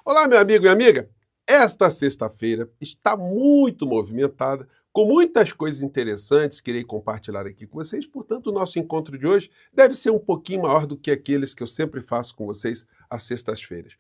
Olá, meu amigo e amiga. Esta sexta-feira está muito movimentada, com muitas coisas interessantes que irei compartilhar aqui com vocês. Portanto, o nosso encontro de hoje deve ser um pouquinho maior do que aqueles que eu sempre faço com vocês às sextas-feiras.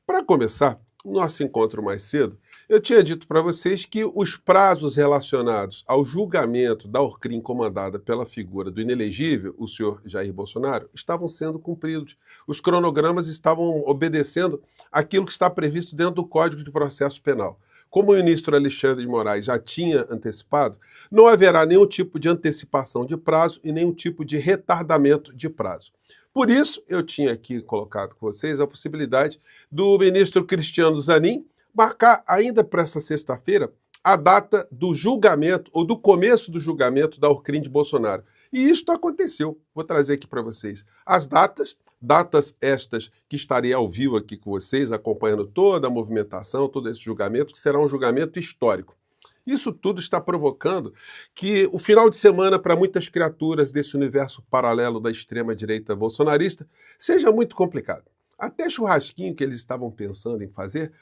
Para começar, o nosso encontro mais cedo, eu tinha dito para vocês que os prazos relacionados ao julgamento da Orcrim comandada pela figura do inelegível, o senhor Jair Bolsonaro, estavam sendo cumpridos. Os cronogramas estavam obedecendo aquilo que está previsto dentro do Código de Processo Penal. Como o ministro Alexandre de Moraes já tinha antecipado, não haverá nenhum tipo de antecipação de prazo e nenhum tipo de retardamento de prazo. Por isso, eu tinha aqui colocado com vocês a possibilidade do ministro Cristiano Zanin marcar ainda para essa sexta-feira a data do julgamento, ou do começo do julgamento da Orcrim de Bolsonaro. E isto aconteceu. Vou trazer aqui para vocês as datas estas que estarei ao vivo aqui com vocês, acompanhando toda a movimentação, todo esse julgamento, que será um julgamento histórico. Isso tudo está provocando que o final de semana, para muitas criaturas desse universo paralelo da extrema-direita bolsonarista, seja muito complicado. Até churrasquinho que eles estavam pensando em fazer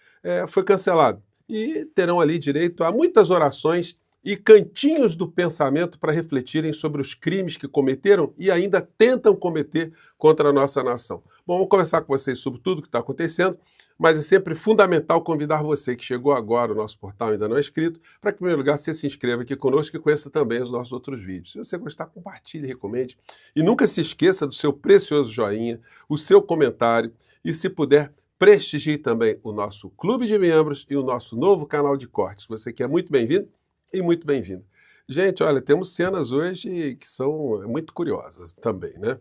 foi cancelado. E terão ali direito a muitas orações e cantinhos do pensamento para refletirem sobre os crimes que cometeram e ainda tentam cometer contra a nossa nação. Bom, vou conversar com vocês sobre tudo o que está acontecendo, mas é sempre fundamental convidar você que chegou agora ao nosso portal ainda não é inscrito, para que, em primeiro lugar, você se inscreva aqui conosco e conheça também os nossos outros vídeos. Se você gostar, compartilhe, recomende. E nunca se esqueça do seu precioso joinha, o seu comentário e, se puder, prestigie também o nosso clube de membros e o nosso novo canal de cortes. Você que é muito bem-vindo e muito bem-vindo. Gente, olha, temos cenas hoje que são muito curiosas também, né?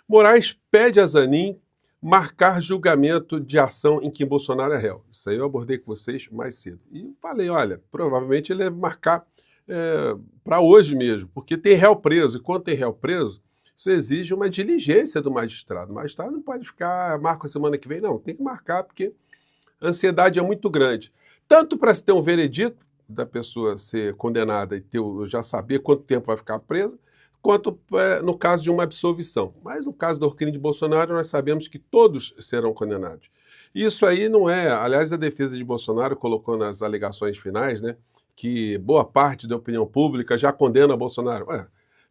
Moraes pede a Zanin marcar julgamento de ação em que Bolsonaro é réu. Isso aí eu abordei com vocês mais cedo. E falei, olha, provavelmente ele deve marcar para hoje mesmo, porque tem réu preso. E quando tem réu preso, isso exige uma diligência do magistrado. O magistrado não pode ficar, marca a semana que vem, não. Tem que marcar, porque a ansiedade é muito grande. Tanto para se ter um veredito, da pessoa ser condenada e já saber quanto tempo vai ficar presa, quanto no caso de uma absolvição. Mas no caso do Orcrim de Bolsonaro, nós sabemos que todos serão condenados. Isso aí não é... Aliás, a defesa de Bolsonaro colocou nas alegações finais, né, que boa parte da opinião pública já condena Bolsonaro.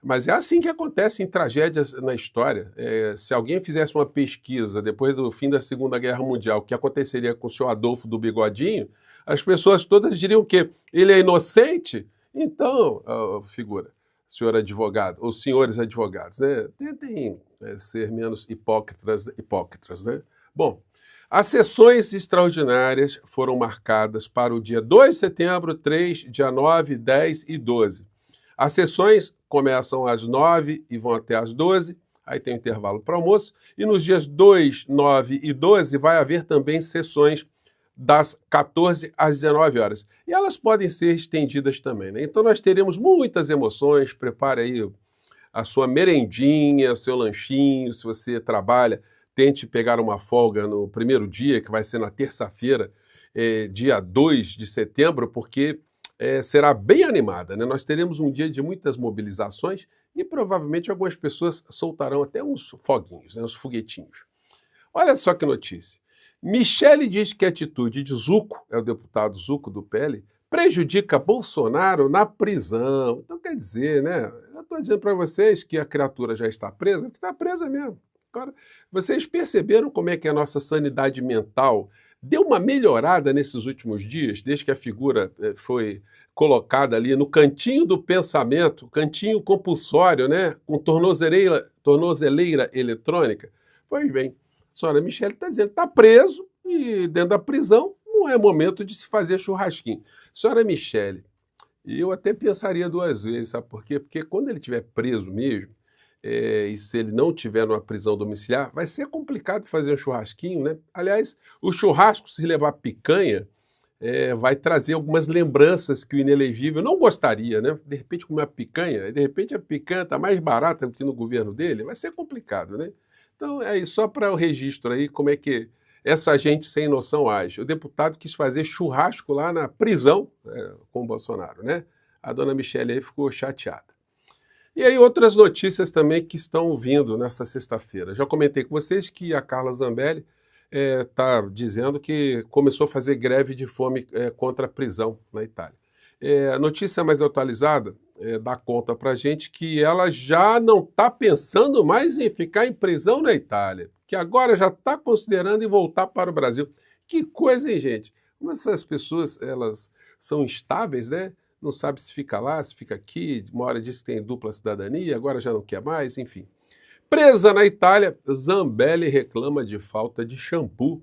Mas é assim que acontece em tragédias na história. Se alguém fizesse uma pesquisa depois do fim da Segunda Guerra Mundial, o que aconteceria com o senhor Adolfo do Bigodinho, as pessoas todas diriam o quê? Ele é inocente? Então, figura, senhor advogado, ou senhores advogados, né? Tentem ser menos hipócritas, né? Bom, as sessões extraordinárias foram marcadas para o dia 2 de setembro, 3, dia 9, 10 e 12. As sessões começam às 9 e vão até às 12, aí tem intervalo para almoço, e nos dias 2, 9 e 12 vai haver também sessões das 14 às 19 horas. E elas podem ser estendidas também, né? Então nós teremos muitas emoções, prepare aí a sua merendinha, o seu lanchinho, se você trabalha, tente pegar uma folga no primeiro dia, que vai ser na terça-feira, dia 2 de setembro, porque será bem animada, né? Nós teremos um dia de muitas mobilizações e provavelmente algumas pessoas soltarão até uns foguinhos, né? Uns foguetinhos. Olha só que notícia. Michele diz que a atitude de Zucco, é o deputado Zucco do PL, prejudica Bolsonaro na prisão. Então quer dizer, né? Eu estou dizendo para vocês que a criatura já está presa, porque está presa mesmo. Agora, vocês perceberam como é que a nossa sanidade mental deu uma melhorada nesses últimos dias, desde que a figura foi colocada ali no cantinho do pensamento, cantinho compulsório, né? Com tornozeleira eletrônica? Pois bem, a senhora Michele está dizendo que está preso e dentro da prisão não é momento de se fazer churrasquinho. Senhora Michele, eu até pensaria duas vezes, sabe por quê? Porque quando ele estiver preso mesmo, e se ele não estiver numa prisão domiciliar, vai ser complicado fazer um churrasquinho, né? Aliás, o churrasco, se levar picanha, vai trazer algumas lembranças que o inelegível não gostaria, né? De repente comer uma picanha, de repente a picanha está mais barata do que no governo dele, vai ser complicado, né? Então, é isso, só para o registro aí, como é que essa gente sem noção age. O deputado quis fazer churrasco lá na prisão com o Bolsonaro, né? A dona Michele aí ficou chateada. E aí outras notícias também que estão vindo nessa sexta-feira. Já comentei com vocês que a Carla Zambelli está dizendo que começou a fazer greve de fome contra a prisão na Itália. A notícia mais atualizada dá conta para a gente que ela já não está pensando mais em ficar em prisão na Itália, que agora já está considerando em voltar para o Brasil. Que coisa, hein, gente? Como essas pessoas, elas são instáveis, né? Não sabe se fica lá, se fica aqui, uma hora diz que tem dupla cidadania, agora já não quer mais, enfim. Presa na Itália, Zambelli reclama de falta de shampoo,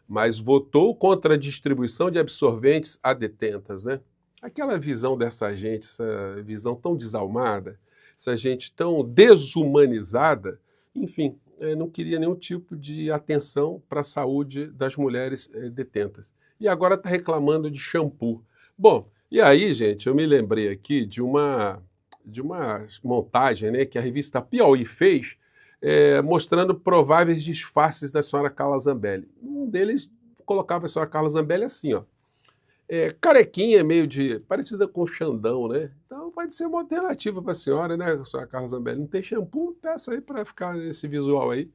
mas votou contra a distribuição de absorventes a detentas, né? Aquela visão dessa gente, essa visão tão desalmada, essa gente tão desumanizada, enfim, não queria nenhum tipo de atenção para a saúde das mulheres detentas. E agora está reclamando de shampoo. Bom, e aí, gente, eu me lembrei aqui de uma montagem, né, que a revista Piauí fez, mostrando prováveis disfarces da senhora Carla Zambelli. Um deles colocava a senhora Carla Zambelli assim, ó. Carequinha, meio de parecida com o Xandão, né? Então pode ser uma alternativa para a senhora, né, a senhora Carla Zambelli? Não tem shampoo? Peça aí para ficar nesse visual aí.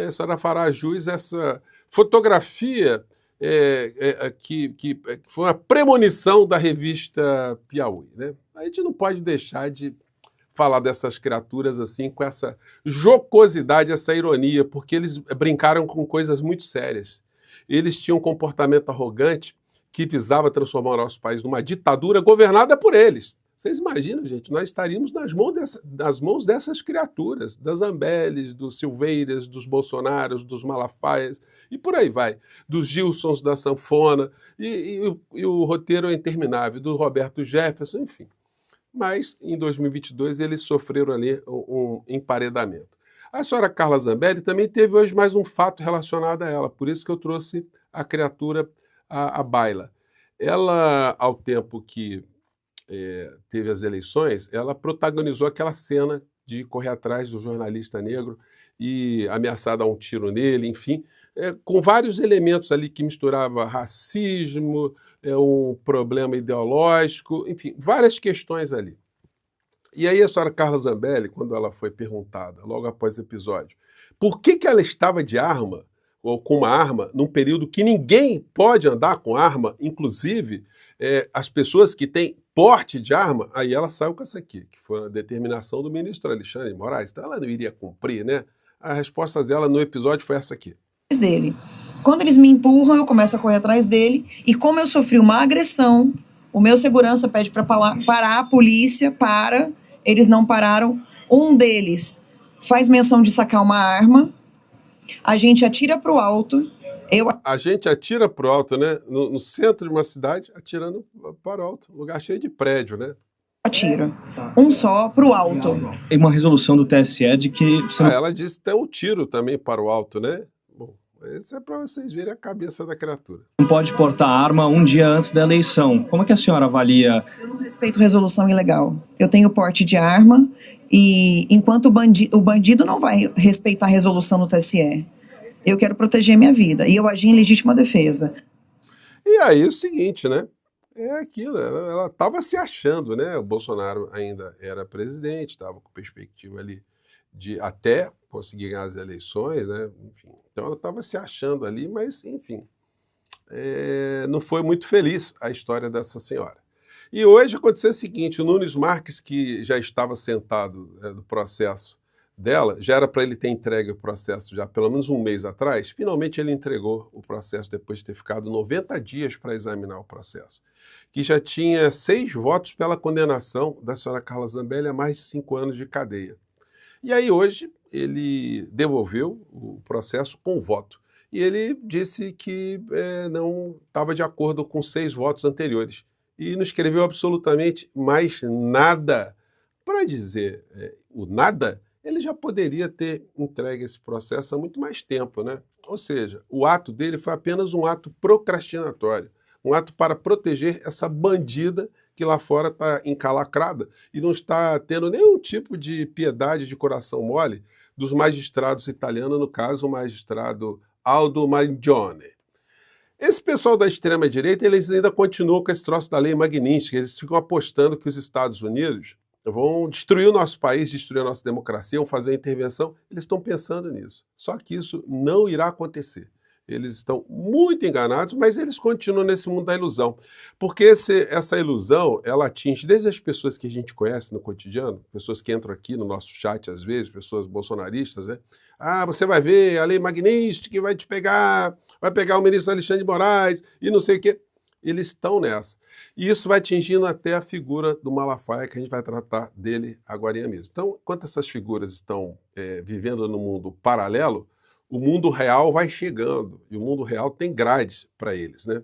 A senhora fará jus a essa fotografia que foi uma premonição da revista Piauí, né? A gente não pode deixar de falar dessas criaturas assim, com essa jocosidade, essa ironia, porque eles brincaram com coisas muito sérias. Eles tinham um comportamento arrogante que visava transformar o nosso país numa ditadura governada por eles. Vocês imaginam, gente, nós estaríamos nas mãos dessas criaturas, das Zambellis, dos Silveiras, dos Bolsonaros, dos Malafaias, e por aí vai, dos Gilsons da sanfona, e o roteiro é interminável, do Roberto Jefferson, enfim. Mas, em 2022, eles sofreram ali um emparedamento. A senhora Carla Zambelli também teve hoje mais um fato relacionado a ela, por isso que eu trouxe a criatura à baila. Ela, ao tempo que teve as eleições, ela protagonizou aquela cena de correr atrás do jornalista negro e ameaçar dar um tiro nele, enfim, com vários elementos ali que misturava racismo, um problema ideológico, enfim, várias questões ali. E aí a senhora Carla Zambelli, quando ela foi perguntada, logo após o episódio, por que ela estava de arma, ou com uma arma, num período que ninguém pode andar com arma, inclusive as pessoas que têm porte de arma, aí ela saiu com essa aqui, que foi a determinação do ministro Alexandre de Moraes, então ela não iria cumprir, né? A resposta dela no episódio foi essa aqui. Dele. Quando eles me empurram, eu começo a correr atrás dele, e como eu sofri uma agressão, o meu segurança pede para parar, a polícia para, eles não pararam, um deles faz menção de sacar uma arma, a gente atira para o alto. A gente atira para o alto, né? No centro de uma cidade, atirando para o alto. Lugar cheio de prédio, né? Atira. Um só para o alto. Tem uma resolução do TSE de que... Ela disse que tem um tiro também para o alto, né? Bom, isso é para vocês verem a cabeça da criatura. Não pode portar arma um dia antes da eleição. Como é que a senhora avalia? Eu não respeito resolução ilegal. Eu tenho porte de arma e enquanto o bandido não vai respeitar a resolução do TSE. Eu quero proteger minha vida. E eu agi em legítima defesa. E aí o seguinte, né? É aquilo, ela estava se achando, né? O Bolsonaro ainda era presidente, estava com perspectiva ali de até conseguir ganhar as eleições, né? Enfim, então ela estava se achando ali, mas, enfim, não foi muito feliz a história dessa senhora. E hoje aconteceu o seguinte, o Nunes Marques, que já estava sentado no processo dela, já era para ele ter entregue o processo já pelo menos um mês atrás, finalmente ele entregou o processo depois de ter ficado 90 dias para examinar o processo, que já tinha 6 votos pela condenação da senhora Carla Zambelli a mais de 5 anos de cadeia. E aí hoje ele devolveu o processo com voto. E ele disse que não estava de acordo com 6 votos anteriores. E não escreveu absolutamente mais nada. Para dizer o nada, ele já poderia ter entregue esse processo há muito mais tempo, né? Ou seja, o ato dele foi apenas um ato procrastinatório, um ato para proteger essa bandida que lá fora está encalacrada e não está tendo nenhum tipo de piedade de coração mole dos magistrados italianos, no caso, o magistrado Aldo Mangione. Esse pessoal da extrema-direita, eles ainda continuam com esse troço da lei magnífica, eles ficam apostando que os Estados Unidos vão destruir o nosso país, destruir a nossa democracia, vão fazer uma intervenção. Eles estão pensando nisso. Só que isso não irá acontecer. Eles estão muito enganados, mas eles continuam nesse mundo da ilusão. Porque essa ilusão, ela atinge desde as pessoas que a gente conhece no cotidiano, pessoas que entram aqui no nosso chat às vezes, pessoas bolsonaristas, né? Ah, você vai ver a lei Magnitsky que vai te pegar, vai pegar o ministro Alexandre de Moraes e não sei o quê. Eles estão nessa. E isso vai atingindo até a figura do Malafaia, que a gente vai tratar dele agora mesmo. Então, enquanto essas figuras estão vivendo no mundo paralelo, o mundo real vai chegando, e o mundo real tem grades para eles, né?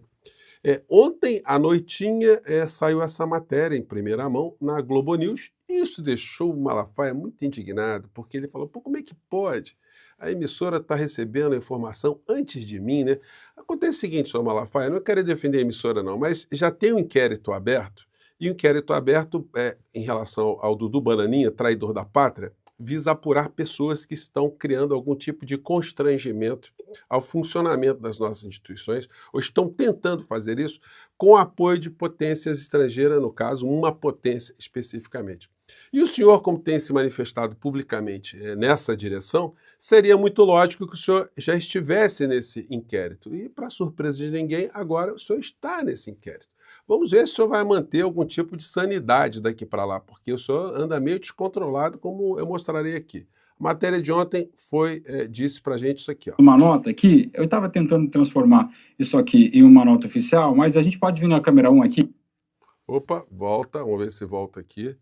Ontem à noitinha saiu essa matéria em primeira mão na Globo News, e isso deixou o Malafaia muito indignado, porque ele falou, pô, como é que pode? A emissora está recebendo a informação antes de mim, né? Acontece o seguinte, senhor Malafaia, eu não quero defender a emissora não, mas já tem um inquérito aberto, e o inquérito aberto em relação ao Dudu Bananinha, traidor da pátria, visa apurar pessoas que estão criando algum tipo de constrangimento ao funcionamento das nossas instituições, ou estão tentando fazer isso com o apoio de potências estrangeiras, no caso, uma potência especificamente. E o senhor, como tem se manifestado publicamente nessa direção, seria muito lógico que o senhor já estivesse nesse inquérito. E, para surpresa de ninguém, agora o senhor está nesse inquérito. Vamos ver se o senhor vai manter algum tipo de sanidade daqui para lá, porque o senhor anda meio descontrolado, como eu mostrarei aqui. A matéria de ontem disse para a gente isso aqui. Ó. Uma nota aqui, eu estava tentando transformar isso aqui em uma nota oficial, mas a gente pode vir na câmera 1 aqui. Opa, volta, vamos ver se volta aqui.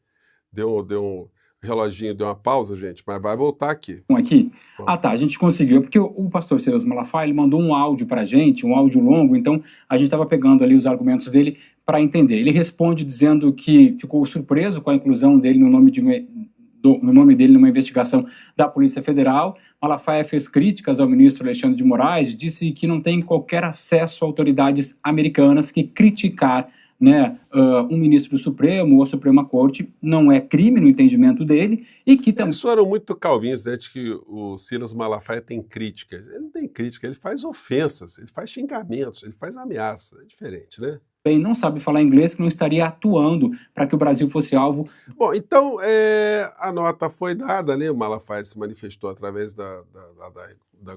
Deu um reloginho, deu uma pausa, gente, mas vai voltar aqui. Aqui? Ah, tá, a gente conseguiu, porque o pastor Silas Malafaia, ele mandou um áudio para a gente, um áudio longo, então a gente estava pegando ali os argumentos dele para entender. Ele responde dizendo que ficou surpreso com a inclusão dele no nome dele numa investigação da Polícia Federal. Malafaia fez críticas ao ministro Alexandre de Moraes, disse que não tem qualquer acesso a autoridades americanas, que criticar um ministro do Supremo ou a Suprema Corte não é crime no entendimento dele, e que também... Eles foram muito calvinhos, né, de que o Silas Malafaia tem crítica. Ele não tem crítica, ele faz ofensas, ele faz xingamentos, ele faz ameaça. É diferente, né? Bem, não sabe falar inglês, que não estaria atuando para que o Brasil fosse alvo. Bom, então a nota foi dada, né? O Malafaia se manifestou através da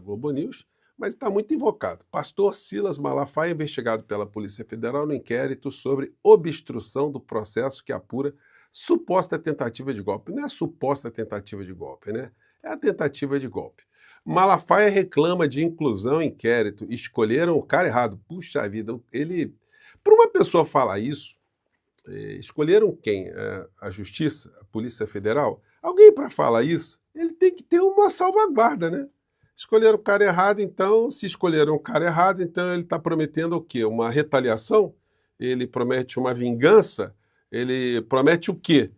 Globo News, mas está muito invocado. Pastor Silas Malafaia, investigado pela Polícia Federal no inquérito sobre obstrução do processo que apura suposta tentativa de golpe. Não é a suposta tentativa de golpe, né? É a tentativa de golpe. Malafaia reclama de inclusão em inquérito. Escolheram o cara errado. Puxa vida, ele... Para uma pessoa falar isso, escolheram quem? A Justiça, a Polícia Federal? Alguém para falar isso, ele tem que ter uma salvaguarda, né? Escolheram o cara errado, então, se escolheram o cara errado, então ele está prometendo o quê? Uma retaliação? Ele promete uma vingança? Ele promete o quê?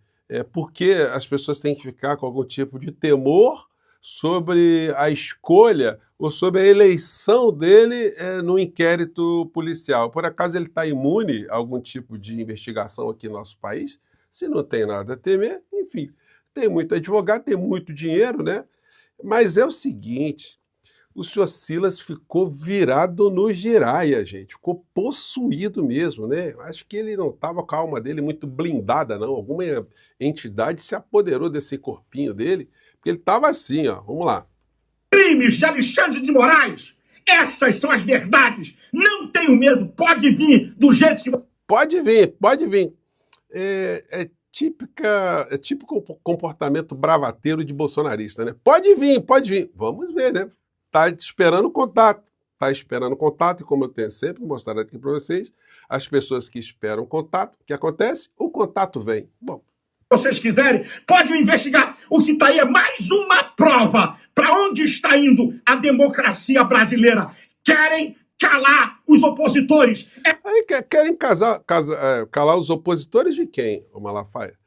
Porque as pessoas têm que ficar com algum tipo de temor sobre a escolha ou sobre a eleição dele no inquérito policial. Por acaso ele está imune a algum tipo de investigação aqui no nosso país? Se não tem nada a temer, enfim, tem muito advogado, tem muito dinheiro, né? Mas é o seguinte, o senhor Silas ficou virado no giraia, gente, ficou possuído mesmo, né? Acho que ele não estava com a alma dele muito blindada, não. Alguma entidade se apoderou desse corpinho dele, porque ele estava assim, ó, vamos lá. Crimes de Alexandre de Moraes, essas são as verdades. Não tenho medo, pode vir do jeito que... Pode vir, pode vir. É típico comportamento bravateiro de bolsonarista, né? Pode vir, pode vir. Vamos ver, né? Tá esperando contato. Tá esperando contato, e como eu tenho sempre mostrado aqui para vocês, as pessoas que esperam contato, o que acontece? O contato vem. Bom, vocês quiserem, pode me investigar. O que está aí é mais uma prova para onde está indo a democracia brasileira. Querem calar os opositores. Aí querem calar os opositores de quem, o Malafaia?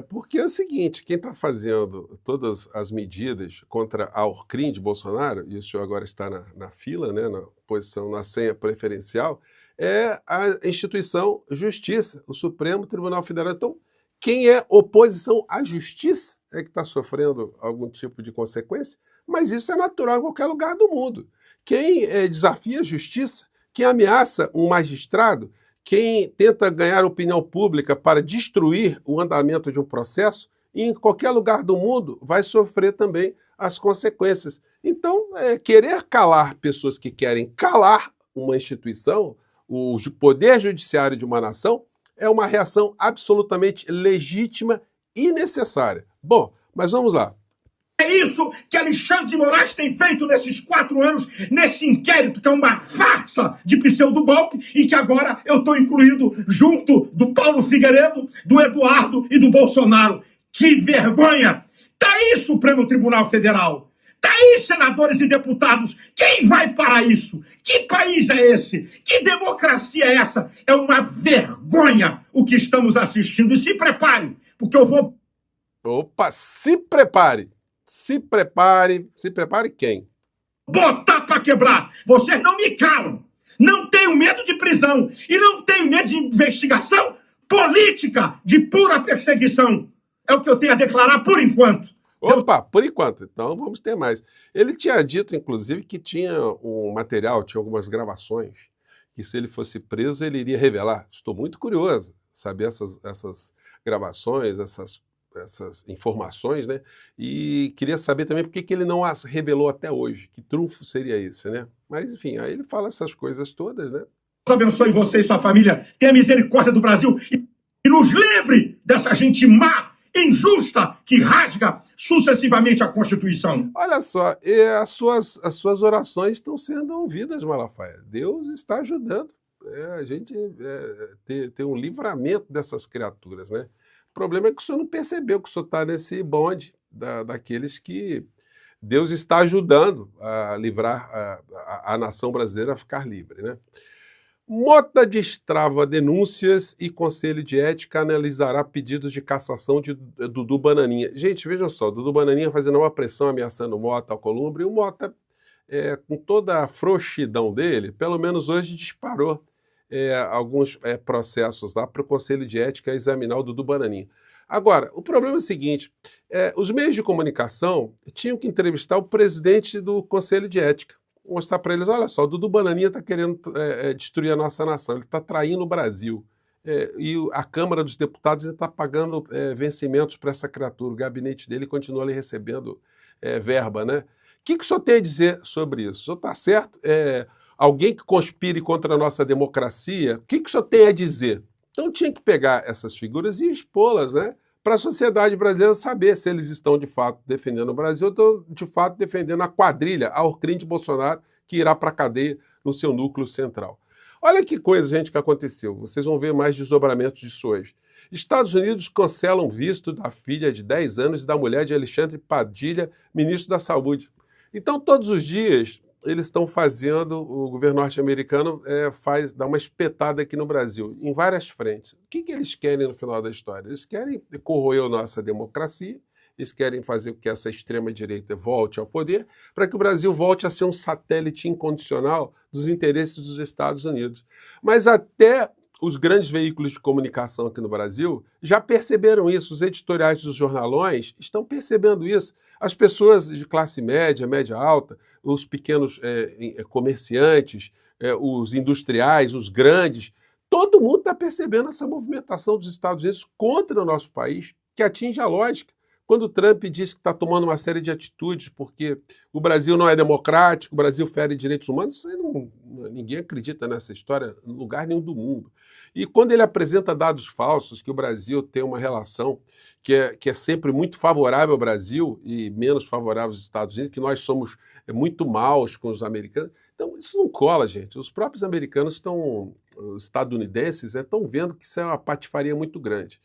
Porque é o seguinte, quem está fazendo todas as medidas contra a Orcrim de Bolsonaro, e o senhor agora está na fila, né, na posição, na senha preferencial, é a instituição Justiça, o Supremo Tribunal Federal. Então, quem é oposição à justiça é que está sofrendo algum tipo de consequência, mas isso é natural em qualquer lugar do mundo. Quem desafia a justiça, quem ameaça um magistrado, quem tenta ganhar opinião pública para destruir o andamento de um processo, em qualquer lugar do mundo vai sofrer também as consequências. Então, querer calar pessoas que querem calar uma instituição, o poder judiciário de uma nação, é uma reação absolutamente legítima e necessária. Bom, mas vamos lá. É isso que Alexandre de Moraes tem feito nesses 4 anos, nesse inquérito, que é uma farsa de pseudo-golpe, e que agora eu estou incluído junto do Paulo Figueiredo, do Eduardo e do Bolsonaro. Que vergonha! Está aí, Supremo Tribunal Federal! Está aí, senadores e deputados! Quem vai para isso? Que país é esse? Que democracia é essa? É uma vergonha o que estamos assistindo. E se prepare, porque eu vou... Opa, se prepare! Se prepare quem? Botar para quebrar. Vocês não me calam. Não tenho medo de prisão. E não tenho medo de investigação política, de pura perseguição. É o que eu tenho a declarar por enquanto. Opa, por enquanto. Então vamos ter mais. Ele tinha dito, inclusive, que tinha um material, tinha algumas gravações, que se ele fosse preso, ele iria revelar. Estou muito curioso saber essas gravações, essas informações, né? E queria saber também por que ele não as revelou até hoje. Que trunfo seria esse, né? Mas, enfim, aí ele fala essas coisas todas, né? Deus abençoe você e sua família. Tenha misericórdia do Brasil e nos livre dessa gente má, injusta, que rasga sucessivamente a Constituição. Olha só, as suas orações estão sendo ouvidas, Malafaia. Deus está ajudando a gente ter um livramento dessas criaturas, né? O problema é que o senhor não percebeu que o senhor está nesse bonde daqueles que Deus está ajudando a livrar a nação brasileira a ficar livre, né? Mota destrava denúncias e Conselho de Ética analisará pedidos de cassação de Dudu Bananinha. Gente, vejam só, Dudu Bananinha fazendo uma pressão, ameaçando o Mota, Alcolumbre, e o Mota, com toda a frouxidão dele, pelo menos hoje disparou alguns processos lá para o Conselho de Ética examinar o Dudu Bananinha. Agora, o problema é o seguinte, os meios de comunicação tinham que entrevistar o presidente do Conselho de Ética, mostrar para eles, olha só, o Dudu Bananinha está querendo destruir a nossa nação, ele está traindo o Brasil. E a Câmara dos Deputados está pagando vencimentos para essa criatura, o gabinete dele continua ali recebendo verba, né? O que o senhor tem a dizer sobre isso? O senhor está certo? Alguém que conspire contra a nossa democracia, o que o senhor tem a dizer? Então tinha que pegar essas figuras e expô-las, né? Para a sociedade brasileira saber se eles estão de fato defendendo o Brasil ou estão de fato defendendo a quadrilha, a Orcrim de Bolsonaro, que irá para a cadeia no seu núcleo central. Olha que coisa, gente, que aconteceu. Vocês vão ver mais desdobramentos disso hoje. Estados Unidos cancelam visto da filha de 10 anos e da mulher de Alexandre Padilha, ministro da Saúde. Então, todos os dias, eles estão fazendo, o governo norte-americano dá uma espetada aqui no Brasil, em várias frentes. O que eles querem no final da história? Eles querem corroer a nossa democracia, eles querem fazer com que essa extrema-direita volte ao poder, para que o Brasil volte a ser um satélite incondicional dos interesses dos Estados Unidos. Mas até os grandes veículos de comunicação aqui no Brasil já perceberam isso, os editoriais dos jornalões estão percebendo isso. As pessoas de classe média, média alta, os pequenos comerciantes, os industriais, os grandes, todo mundo está percebendo essa movimentação dos Estados Unidos contra o nosso país, que atinge a lógica. Quando o Trump diz que está tomando uma série de atitudes porque o Brasil não é democrático, o Brasil fere direitos humanos, ninguém acredita nessa história em lugar nenhum do mundo. E quando ele apresenta dados falsos, que o Brasil tem uma relação que é sempre muito favorável ao Brasil e menos favorável aos Estados Unidos, que nós somos muito maus com os americanos, então isso não cola, gente. Os próprios americanos os estadunidenses estão vendo que isso é uma patifaria muito grande.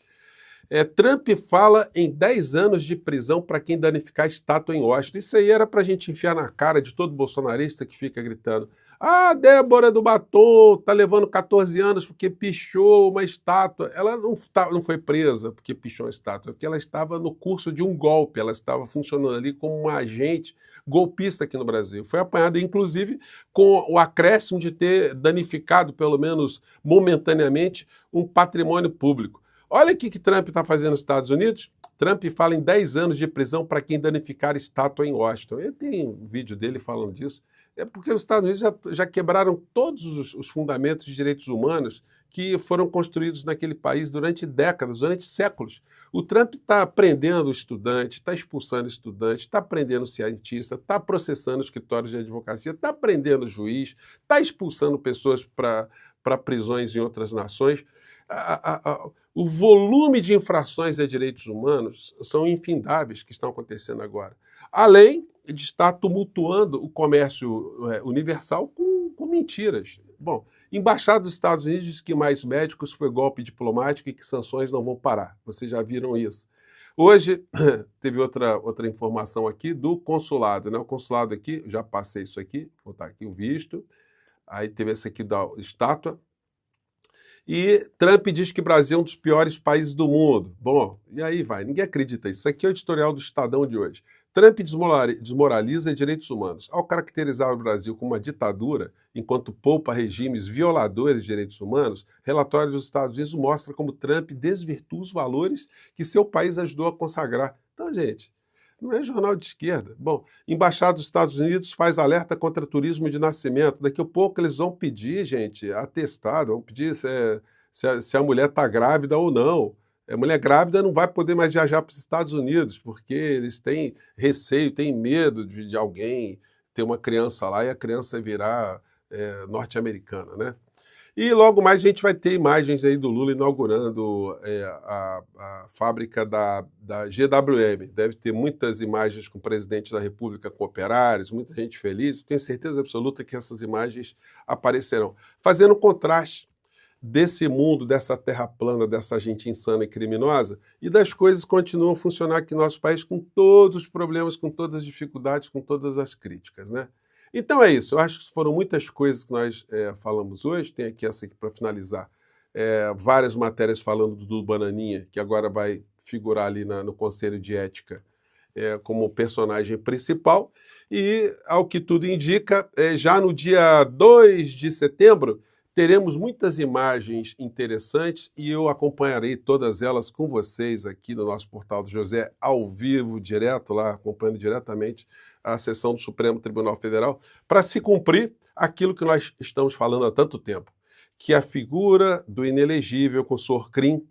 Trump fala em 10 anos de prisão para quem danificar a estátua em Washington. Isso aí era para a gente enfiar na cara de todo bolsonarista que fica gritando: ah, Débora do Batom está levando 14 anos porque pichou uma estátua. Ela não foi presa porque pichou uma estátua, porque ela estava no curso de um golpe, ela estava funcionando ali como uma agente golpista aqui no Brasil. Foi apanhada, inclusive, com o acréscimo de ter danificado, pelo menos momentaneamente, um patrimônio público. Olha o que Trump está fazendo nos Estados Unidos. Trump fala em 10 anos de prisão para quem danificar estátua em Washington. Ele tem um vídeo dele falando disso. É porque os Estados Unidos já quebraram todos os fundamentos de direitos humanos que foram construídos naquele país durante décadas, durante séculos. O Trump está prendendo estudante, está expulsando estudante, está prendendo cientista, está processando escritórios de advocacia, está prendendo juiz, está expulsando pessoas para prisões em outras nações. O volume de infrações a direitos humanos são infindáveis que estão acontecendo agora. Além de estar tumultuando o comércio universal com mentiras. Bom, embaixada dos Estados Unidos diz que mais médicos foi golpe diplomático e que sanções não vão parar. Vocês já viram isso. Hoje, teve outra informação aqui do consulado, né? O consulado aqui, já passei isso aqui, vou botar aqui o visto. Aí teve esse aqui da estátua. E Trump diz que o Brasil é um dos piores países do mundo. Bom, e aí vai, ninguém acredita isso. Isso aqui é o editorial do Estadão de hoje. Trump desmoraliza direitos humanos. Ao caracterizar o Brasil como uma ditadura, enquanto poupa regimes violadores de direitos humanos, relatório dos Estados Unidos mostra como Trump desvirtua os valores que seu país ajudou a consagrar. Então, gente, não é jornal de esquerda. Bom, embaixada dos Estados Unidos faz alerta contra turismo de nascimento. Daqui a pouco eles vão pedir, gente, atestado, vão pedir se a mulher está grávida ou não. A mulher grávida não vai poder mais viajar para os Estados Unidos, porque eles têm receio, têm medo de alguém ter uma criança lá e a criança virar norte-americana, né? E logo mais a gente vai ter imagens aí do Lula inaugurando a fábrica da GWM. Deve ter muitas imagens com o presidente da República, com operários, muita gente feliz. Tenho certeza absoluta que essas imagens aparecerão, fazendo contraste desse mundo, dessa terra plana, dessa gente insana e criminosa, e das coisas continuam a funcionar aqui no nosso país com todos os problemas, com todas as dificuldades, com todas as críticas, né? Então é isso, eu acho que foram muitas coisas que nós falamos hoje, tem aqui essa aqui para finalizar, várias matérias falando do Bananinha, que agora vai figurar ali no Conselho de Ética como personagem principal, e ao que tudo indica, já no dia 2 de setembro, teremos muitas imagens interessantes e eu acompanharei todas elas com vocês aqui no nosso Portal do José, ao vivo, direto lá, acompanhando diretamente a sessão do Supremo Tribunal Federal, para se cumprir aquilo que nós estamos falando há tanto tempo, que a figura do inelegível com Sorcrim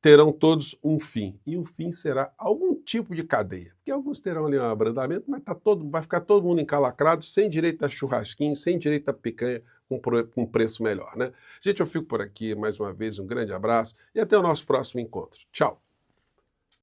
terão todos um fim, e o fim será algum tipo de cadeia, porque alguns terão ali um abrandamento, mas vai ficar todo mundo encalacrado, sem direito a churrasquinho, sem direito a picanha, com preço melhor, né? Gente, eu fico por aqui, mais uma vez, um grande abraço, e até o nosso próximo encontro. Tchau!